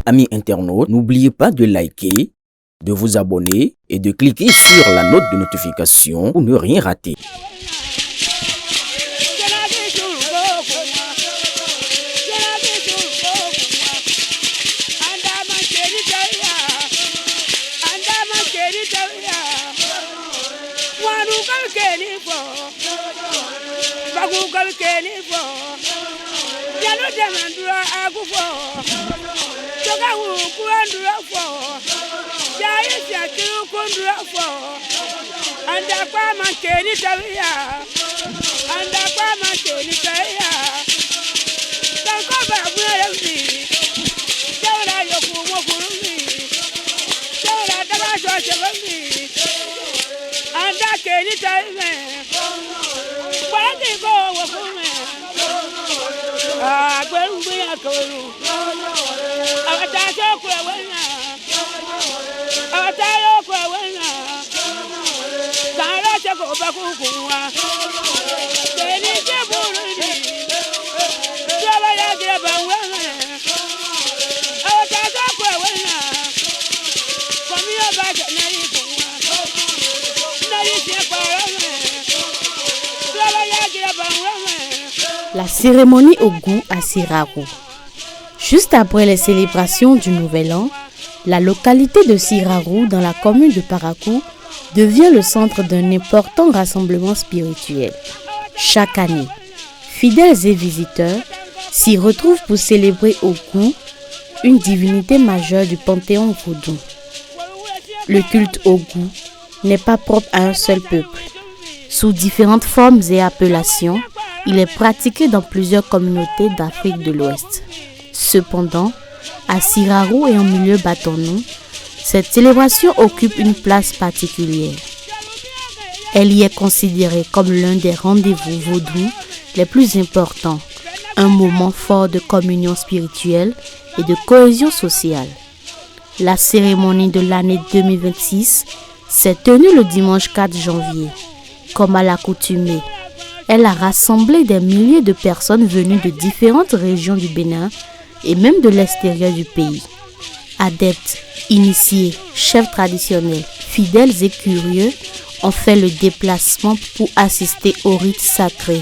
Amis internautes, n'oubliez pas de liker, de vous abonner et de cliquer sur la note de notification pour ne rien rater. La cérémonie Ogu à Siraru. Juste après les célébrations du Nouvel An, la localité de Siraru, dans la commune de Parakou, devient le centre d'un important rassemblement spirituel. Chaque année, fidèles et visiteurs s'y retrouvent pour célébrer Ogu, une divinité majeure du panthéon vaudou. Le culte Ogu n'est pas propre à un seul peuple. Sous différentes formes et appellations, il est pratiqué dans plusieurs communautés d'Afrique de l'Ouest. Cependant, à Siraru et en milieu bâtonnou, cette célébration occupe une place particulière. Elle y est considérée comme l'un des rendez-vous vaudous les plus importants, un moment fort de communion spirituelle et de cohésion sociale. La cérémonie de l'année 2026 s'est tenue le dimanche 4 janvier. Comme à l'accoutumée, elle a rassemblé des milliers de personnes venues de différentes régions du Bénin et même de l'extérieur du pays. Adeptes, initiés, chefs traditionnels, fidèles et curieux ont fait le déplacement pour assister au rite sacré,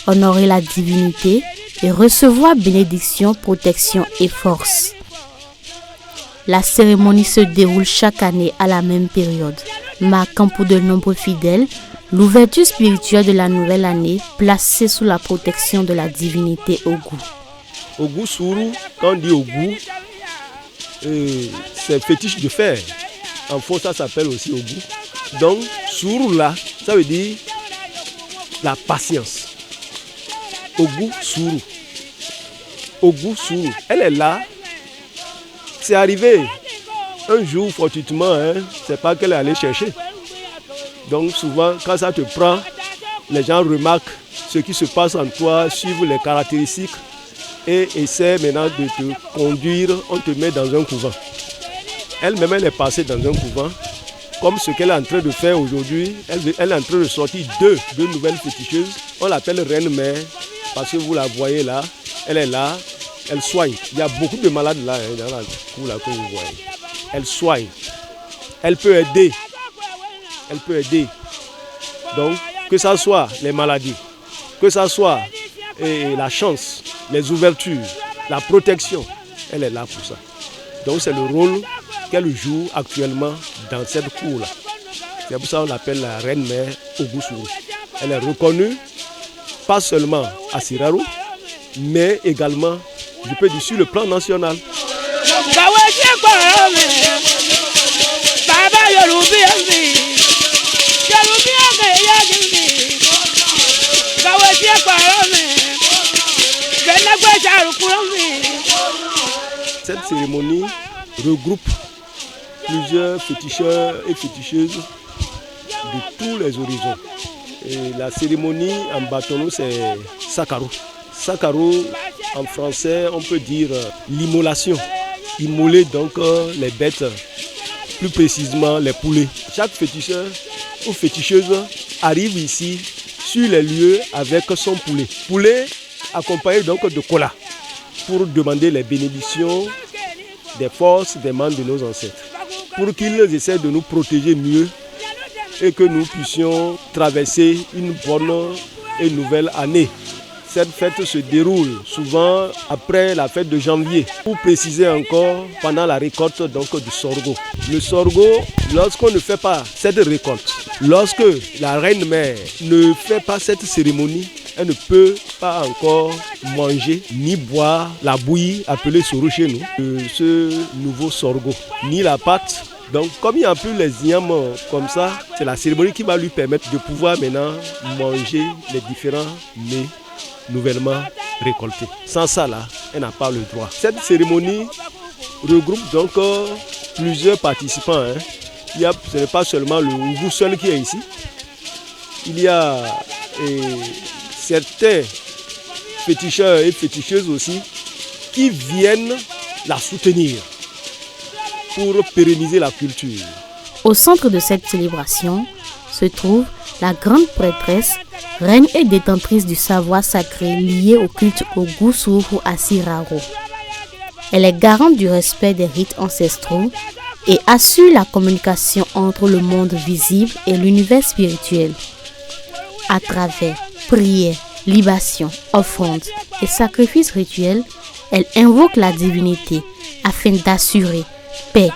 honorer la divinité et recevoir bénédiction, protection et force. La cérémonie se déroule chaque année à la même période, marquant pour de nombreux fidèles l'ouverture spirituelle de la nouvelle année placée sous la protection de la divinité Ogu. Ogu Suru, quand on dit Ogu, c'est fétiche de fer. En fond, ça s'appelle aussi Ogu. Donc, Suru là, ça veut dire la patience. Ogu Suru. Ogu Suru, elle est là. C'est arrivé un jour, fortuitement, c'est pas qu'elle est allée chercher. Donc souvent, quand ça te prend, les gens remarquent ce qui se passe en toi, suivent les caractéristiques et essaient maintenant de te conduire, on te met dans un couvent. Elle-même, elle est passée dans un couvent, comme ce qu'elle est en train de faire aujourd'hui. Elle est en train de sortir deux nouvelles féticheuses. On l'appelle Reine Mère, parce que vous la voyez là, elle est là, elle soigne. Il y a beaucoup de malades là, dans la cour là que vous voyez. Elle soigne, elle peut aider. Elle peut aider. Donc, que ce soit les maladies, que ce soit la chance, les ouvertures, la protection, elle est là pour ça. Donc, c'est le rôle qu'elle joue actuellement dans cette cour-là. C'est pour ça qu'on l'appelle la Reine Mère Ogu Suru. Elle est reconnue, pas seulement à Siraru, mais également, je peux dire, sur le plan national. Cette cérémonie regroupe plusieurs féticheurs et féticheuses de tous les horizons. Et la cérémonie en bâtonneau, c'est Sakaru. Sakaru, en français, on peut dire l'immolation. Immoler donc les bêtes, plus précisément les poulets. Chaque féticheur ou féticheuse arrive ici sur les lieux avec son poulet. Poulet accompagné donc de cola pour demander les bénédictions des forces des membres de nos ancêtres, pour qu'ils essaient de nous protéger mieux et que nous puissions traverser une bonne et nouvelle année. Cette fête se déroule souvent après la fête de janvier. Pour préciser encore, pendant la récolte donc, du sorgho. Le sorgho, lorsqu'on ne fait pas cette récolte, lorsque la reine-mère ne fait pas cette cérémonie, elle ne peut pas encore manger ni boire la bouillie appelée soro chez nous, de ce nouveau sorgho, ni la pâte. Donc comme il n'y a plus les yams comme ça, c'est la cérémonie qui va lui permettre de pouvoir maintenant manger les différents mets nouvellement récoltés. Sans ça là, elle n'a pas le droit. Cette cérémonie regroupe donc plusieurs participants. Ce n'est pas seulement le Ougou seul qui est ici. Il y a certains féticheurs et féticheuses aussi qui viennent la soutenir pour pérenniser la culture. Au centre de cette célébration se trouve la grande prêtresse, reine et détentrice du savoir sacré lié au culte Ogu Suru Asiraro. Elle est garante du respect des rites ancestraux et assure la communication entre le monde visible et l'univers spirituel. À travers prières, libations, offrandes et sacrifices rituels, elle invoque la divinité afin d'assurer paix,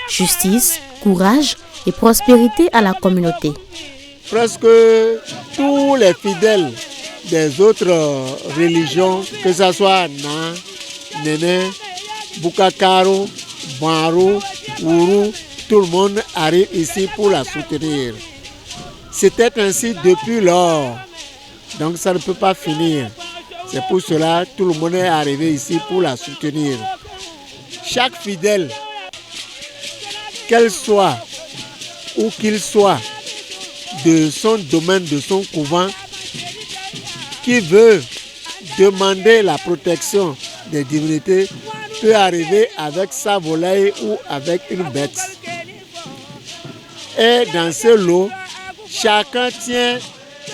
justice, courage et prospérité à la communauté. Presque tous les fidèles des autres religions, que ce soit Nan, Néné, Bukakaro, Banro, Ourou, tout le monde arrive ici pour la soutenir. C'était ainsi depuis lors, donc ça ne peut pas finir. C'est pour cela que tout le monde est arrivé ici pour la soutenir. Chaque fidèle, qu'elle soit ou qu'il soit, de son domaine, de son couvent, qui veut demander la protection des divinités, peut arriver avec sa volaille ou avec une bête. Et dans ce lot, chacun tient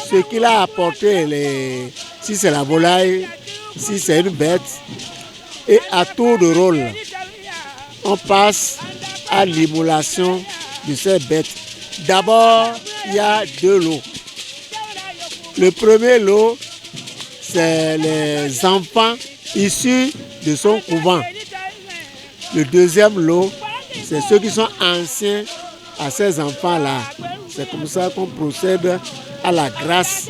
ce qu'il a apporté, si c'est la volaille, si c'est une bête, et à tour de rôle, on passe à l'immolation de ces bêtes. D'abord, il y a deux lots. Le premier lot, c'est les enfants issus de son couvent. Le deuxième lot, c'est ceux qui sont anciens à ces enfants-là. C'est comme ça qu'on procède à la grâce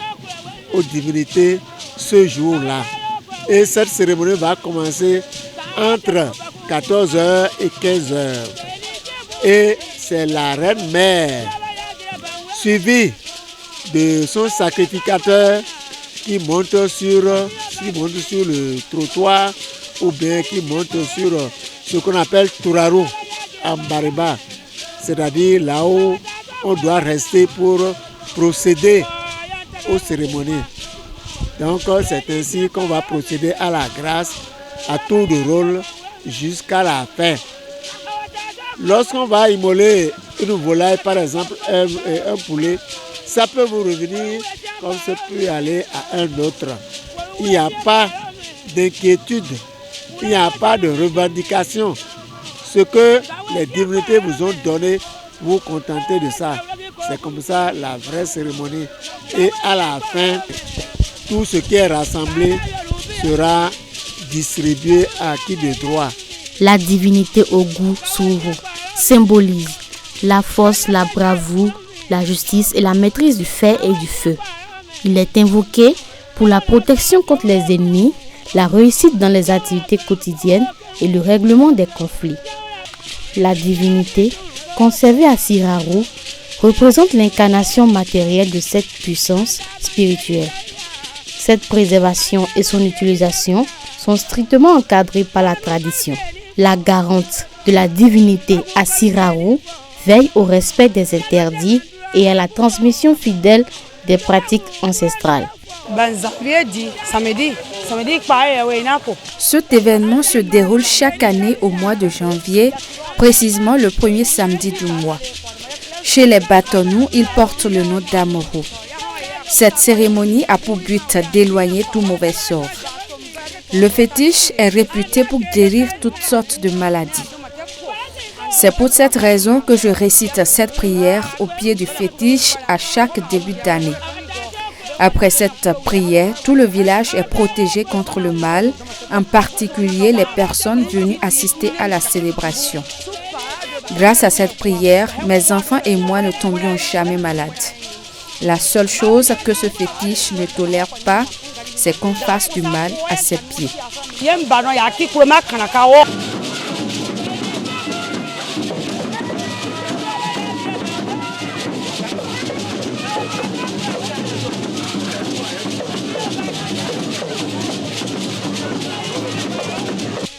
aux divinités ce jour-là. Et cette cérémonie va commencer entre 14h et 15h. Et c'est la reine-mère, suivie de son sacrificateur, qui monte sur le trottoir ou bien qui monte sur ce qu'on appelle Tourarou en Bariba, c'est-à-dire là où on doit rester pour procéder aux cérémonies. Donc c'est ainsi qu'on va procéder à la grâce à tour de rôle jusqu'à la fin. Lorsqu'on va immoler une volaille, par exemple un poulet, ça peut vous revenir comme ça peut aller à un autre. Il n'y a pas d'inquiétude, il n'y a pas de revendication. Ce que les divinités vous ont donné, vous contentez de ça. C'est comme ça la vraie cérémonie. Et à la fin, tout ce qui est rassemblé sera distribué à qui de droit. La divinité Ogu Suru symbolise la force, la bravoure, la justice et la maîtrise du fer et du feu. Il est invoqué pour la protection contre les ennemis, la réussite dans les activités quotidiennes et le règlement des conflits. La divinité, conservée à Sirarou, représente l'incarnation matérielle de cette puissance spirituelle. Cette préservation et son utilisation sont strictement encadrées par la tradition. La garante de la divinité à Sirarou veille au respect des interdits et à la transmission fidèle des pratiques ancestrales. Cet événement se déroule chaque année au mois de janvier, précisément le premier samedi du mois. Chez les Batonou, il porte le nom d'Amoro. Cette cérémonie a pour but d'éloigner tout mauvais sort. Le fétiche est réputé pour guérir toutes sortes de maladies. C'est pour cette raison que je récite cette prière au pied du fétiche à chaque début d'année. Après cette prière, tout le village est protégé contre le mal, en particulier les personnes venues assister à la célébration. Grâce à cette prière, mes enfants et moi ne tombions jamais malades. La seule chose que ce fétiche ne tolère pas, c'est qu'on fasse du mal à ses pieds.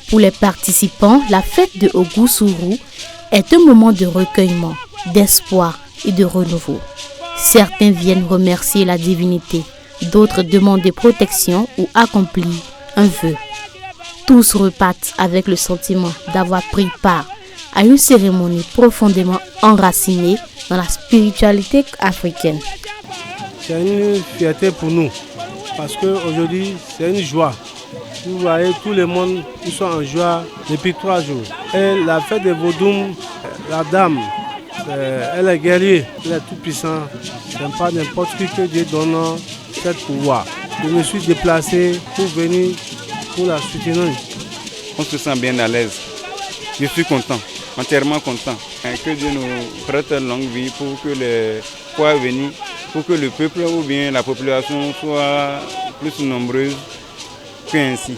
Pour les participants, la fête de Ogu-Sourou est un moment de recueillement, d'espoir et de renouveau. Certains viennent remercier la divinité, d'autres demandent des protections ou accomplissent un vœu. Tous repartent avec le sentiment d'avoir pris part à une cérémonie profondément enracinée dans la spiritualité africaine. C'est une fierté pour nous parce qu'aujourd'hui c'est une joie. Vous voyez, tout le monde ils sont en joie depuis 3 jours. Et la fête de Vodou, la dame, elle est guerrière, elle est tout puissante. Ce n'est pas n'importe qui que Dieu donne ce pouvoir. Je me suis déplacé pour venir pour la soutenir. On se sent bien à l'aise. Je suis content, entièrement content. Que Dieu nous prête longue vie pour que les fois venir, pour que le peuple ou bien la population soit plus nombreuse qu'ainsi.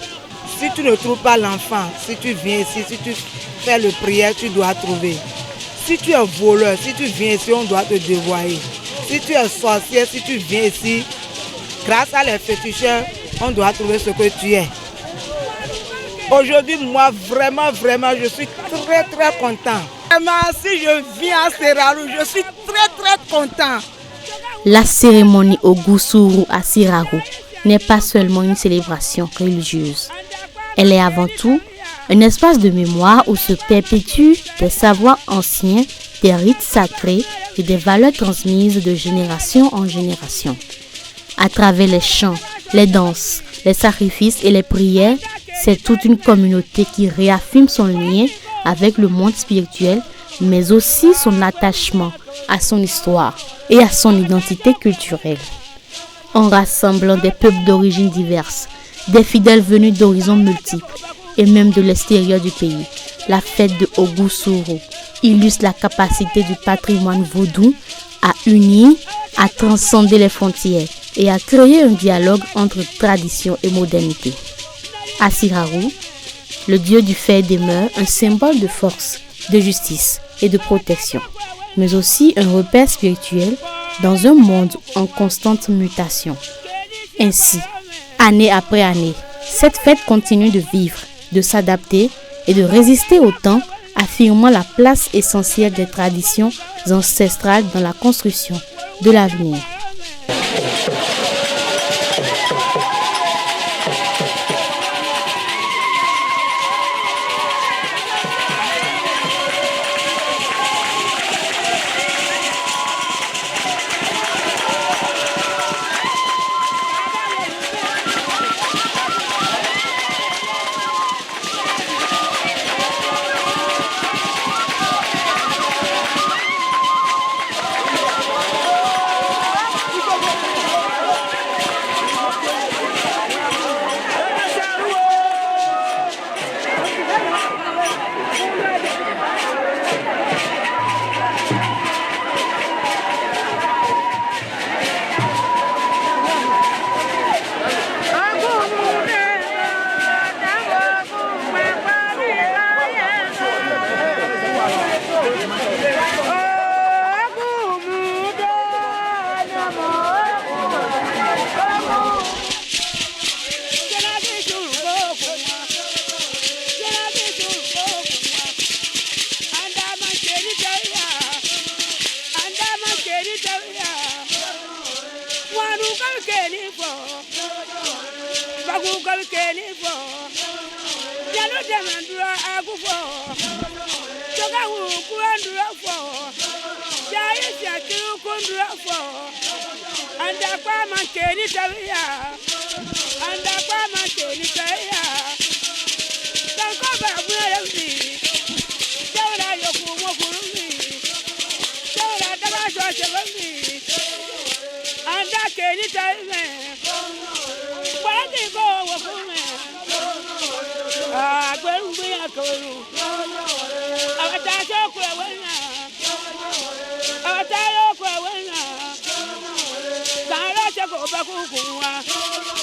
Si tu ne trouves pas l'enfant, si tu viens ici, si tu fais le prière, tu dois trouver. Si tu es voleur, si tu viens ici, on doit te dévoyer. Si tu es sorcier, si tu viens ici, grâce à les féticheurs, on doit trouver ce que tu es. Aujourd'hui, moi, vraiment, je suis très content. Vraiment, si je viens à Sirarou, je suis très content. La cérémonie Ogu-Sourou à Sirarou n'est pas seulement une célébration religieuse. Elle est avant tout un espace de mémoire où se perpétuent des savoirs anciens, des rites sacrés et des valeurs transmises de génération en génération. À travers les chants, les danses, les sacrifices et les prières, c'est toute une communauté qui réaffirme son lien avec le monde spirituel, mais aussi son attachement à son histoire et à son identité culturelle. En rassemblant des peuples d'origines diverses, des fidèles venus d'horizons multiples et même de l'extérieur du pays, la fête de Ogu-Sourou illustre la capacité du patrimoine vaudou à unir, à transcender les frontières et à créer un dialogue entre tradition et modernité. À Sirarou, le dieu du fer demeure un symbole de force, de justice et de protection, mais aussi un repère spirituel dans un monde en constante mutation. Ainsi, année après année, cette fête continue de vivre, de s'adapter et de résister au temps, affirmant la place essentielle des traditions ancestrales dans la construction de l'avenir. Anda Go back,